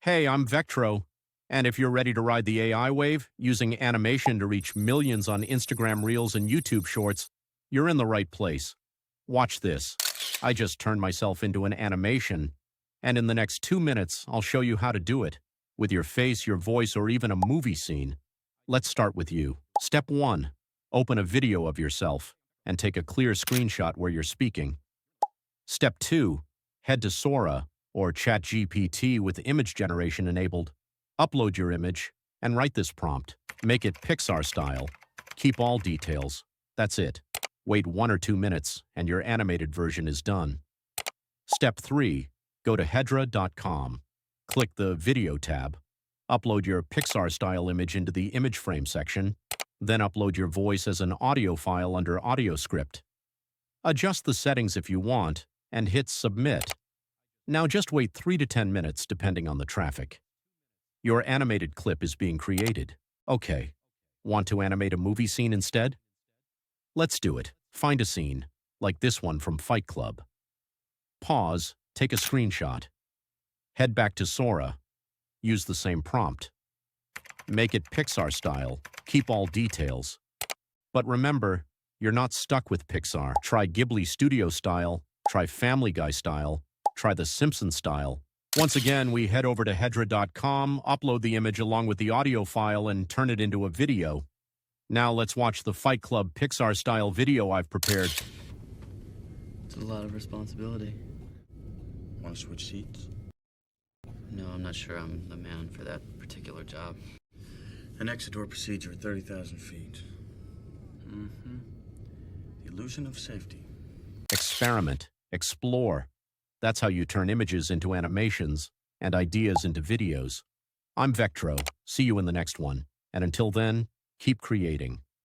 Hey, I'm Vectro, and if you're ready to ride the AI wave, using animation to reach millions on Instagram Reels and YouTube Shorts, you're in the right place. Watch this. I just turned myself into an animation, and in the next 2 minutes, I'll show you how to do it, with your face, your voice, or even a movie scene. Let's start with you. Step 1. Open a video of yourself, and take a clear screenshot where you're speaking. Step 2. Head to Sora, or ChatGPT with image generation enabled. Upload your image, and write this prompt. Make it Pixar-Style. Keep all details. That's it. Wait 1 or 2 minutes, and your animated version is done. Step 3. Go to Hedra.com. Click the Video tab. Upload your Pixar-Style image into the image frame section. Then upload your voice as an audio file under Audio Script. Adjust the settings if you want, and hit Submit. Now just wait 3 to 10 minutes depending on the traffic. Your animated clip is being created. Okay. Want to animate a movie scene instead? Let's do it. Find a scene, like this one from Fight Club. Pause, take a screenshot. Head back to Sora. Use the same prompt. Make it Pixar-Style. Keep all details. But remember, you're not stuck with Pixar. Try Ghibli Studio style, try Family Guy style, try the Simpsons style. Once again, we head over to Hedra.com, upload the image along with the audio file, and turn it into a video. Now let's watch the Fight Club Pixar-Style video I've prepared. It's a lot of responsibility. Want to switch seats? No, I'm not sure I'm the man for that particular job. An exit door procedure at 30,000 feet. Mm-hmm. The illusion of safety. Experiment. Explore. That's how you turn images into animations and ideas into videos. I'm Vectro. See you in the next one. And until then, keep creating.